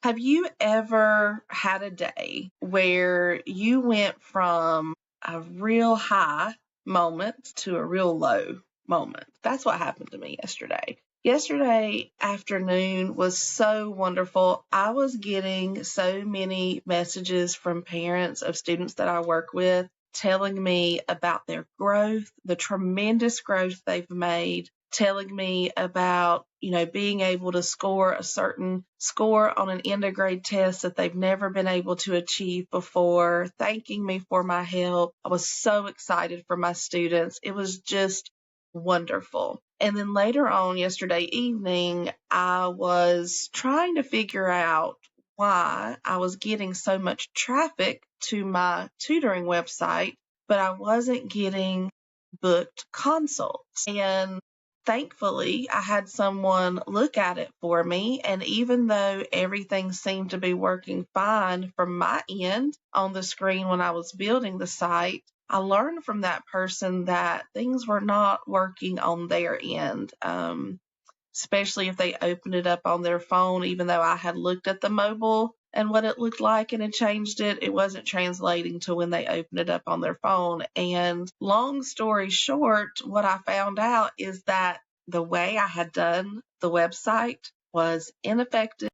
Have you ever had a day where you went from a real high moment to a real low moment? That's what happened to me yesterday. Yesterday afternoon was so wonderful. I was getting so many messages from parents of students that I work with telling me about their growth, the tremendous growth they've made, telling me about, being able to score a certain score on an end of grade test that they've never been able to achieve before, thanking me for my help. I was so excited for my students. It was just wonderful. And then later on yesterday evening, I was trying to figure out why I was getting so much traffic to my tutoring website, but I wasn't getting booked consults. And thankfully, I had someone look at it for me. And even though everything seemed to be working fine from my end on the screen when I was building the site, I learned from that person that things were not working on their end, especially if they opened it up on their phone. Even though I had looked at the mobile and what it looked like and had changed it, it wasn't translating to when they opened it up on their phone. And long story short, what I found out is that the way I had done the website was ineffective,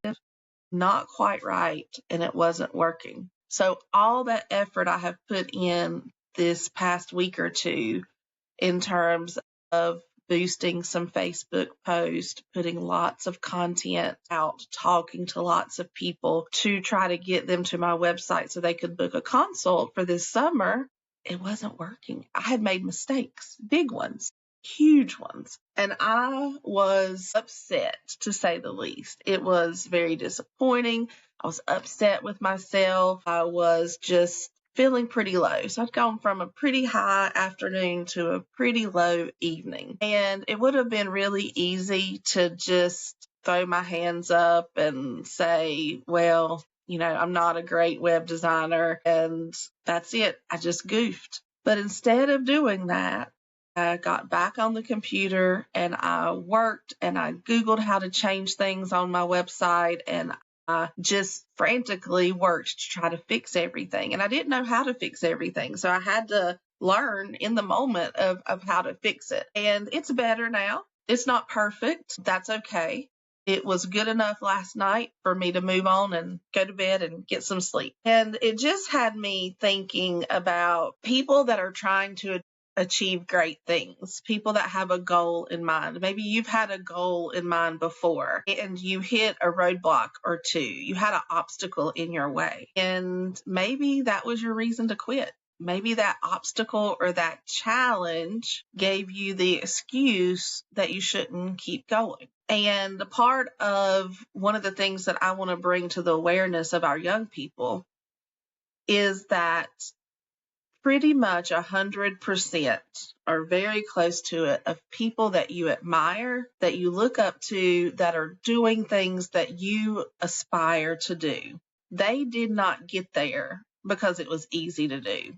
not quite right, and it wasn't working. So all that effort I have put in this past week or two in terms of boosting some Facebook posts, putting lots of content out, talking to lots of people to try to get them to my website so they could book a consult for this summer, it wasn't working. I had made mistakes, big ones, huge ones. And I was upset, to say the least. It was very disappointing. I was upset with myself. I was just feeling pretty low. So I'd gone from a pretty high afternoon to a pretty low evening. And it would have been really easy to just throw my hands up and say, well, I'm not a great web designer and that's it. I just goofed. But instead of doing that, I got back on the computer and I worked and I Googled how to change things on my website, and I just frantically worked to try to fix everything. And I didn't know how to fix everything. So I had to learn in the moment of how to fix it. And it's better now. It's not perfect. That's okay. It was good enough last night for me to move on and go to bed and get some sleep. And it just had me thinking about people that are trying to achieve great things, people that have a goal in mind. Maybe you've had a goal in mind before and you hit a roadblock or two. You had an obstacle in your way, and maybe that was your reason to quit. Maybe that obstacle or that challenge gave you the excuse that you shouldn't keep going. And a part of one of the things that I want to bring to the awareness of our young people is that pretty much 100% or very close to it of people that you admire, that you look up to, that are doing things that you aspire to do. They did not get there because it was easy to do.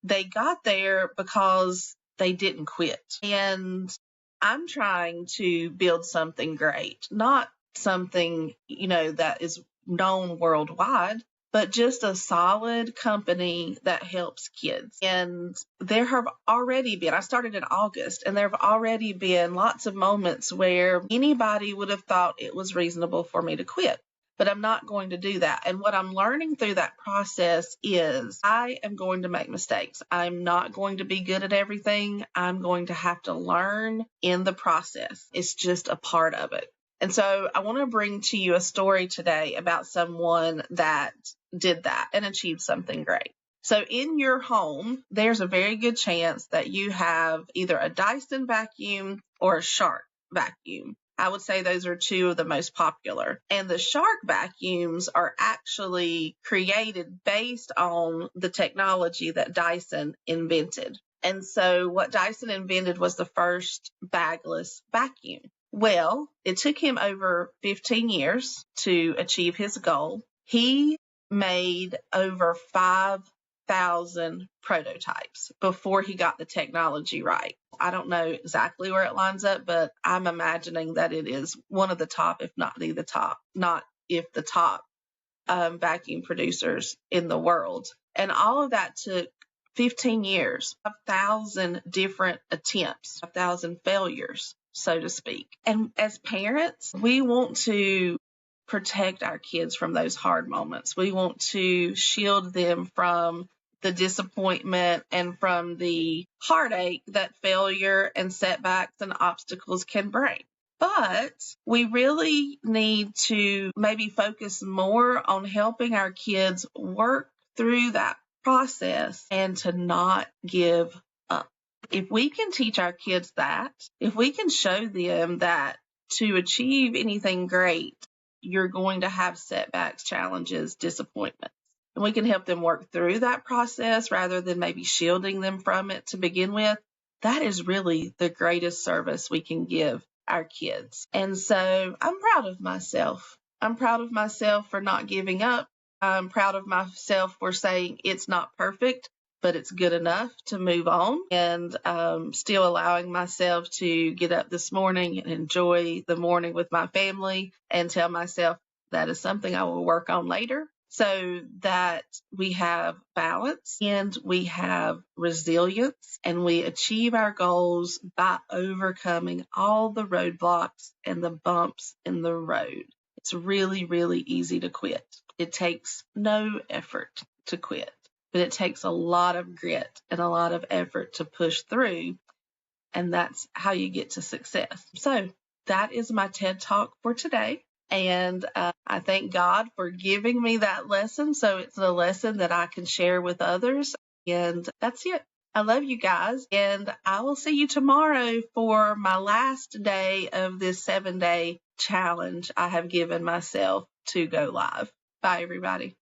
They got there because they didn't quit. And I'm trying to build something great, not something, that is known worldwide, but just a solid company that helps kids. And there have already been, I started in August, and there have already been lots of moments where anybody would have thought it was reasonable for me to quit. But I'm not going to do that. And what I'm learning through that process is I am going to make mistakes. I'm not going to be good at everything. I'm going to have to learn in the process. It's just a part of it. And so I want to bring to you a story today about someone that did that and achieved something great. So in your home, there's a very good chance that you have either a Dyson vacuum or a Shark vacuum. I would say those are two of the most popular. And the Shark vacuums are actually created based on the technology that Dyson invented. And so what Dyson invented was the first bagless vacuum. Well, it took him over 15 years to achieve his goal. He made over 5,000 prototypes before he got the technology right. I don't know exactly where it lines up, but I'm imagining that it is one of the top, if not the top, not if the top vacuum producers in the world. And all of that took 15 years, 5,000 different attempts, 5,000 failures, so to speak. And as parents, we want to protect our kids from those hard moments. We want to shield them from the disappointment and from the heartache that failure and setbacks and obstacles can bring. But we really need to maybe focus more on helping our kids work through that process and to not give up. If we can teach our kids that, if we can show them that to achieve anything great, you're going to have setbacks, challenges, disappointments. And we can help them work through that process rather than maybe shielding them from it to begin with. That is really the greatest service we can give our kids. And so I'm proud of myself. I'm proud of myself for not giving up. I'm proud of myself for saying it's not perfect, but it's good enough to move on, and still allowing myself to get up this morning and enjoy the morning with my family and tell myself that is something I will work on later, so that we have balance and we have resilience and we achieve our goals by overcoming all the roadblocks and the bumps in the road. It's really, really easy to quit. It takes no effort to quit, but it takes a lot of grit and a lot of effort to push through, and that's how you get to success. So that is my TED Talk for today. And I thank God for giving me that lesson. So it's a lesson that I can share with others. And that's it. I love you guys. And I will see you tomorrow for my last day of this 7-day challenge I have given myself to go live. Bye, everybody.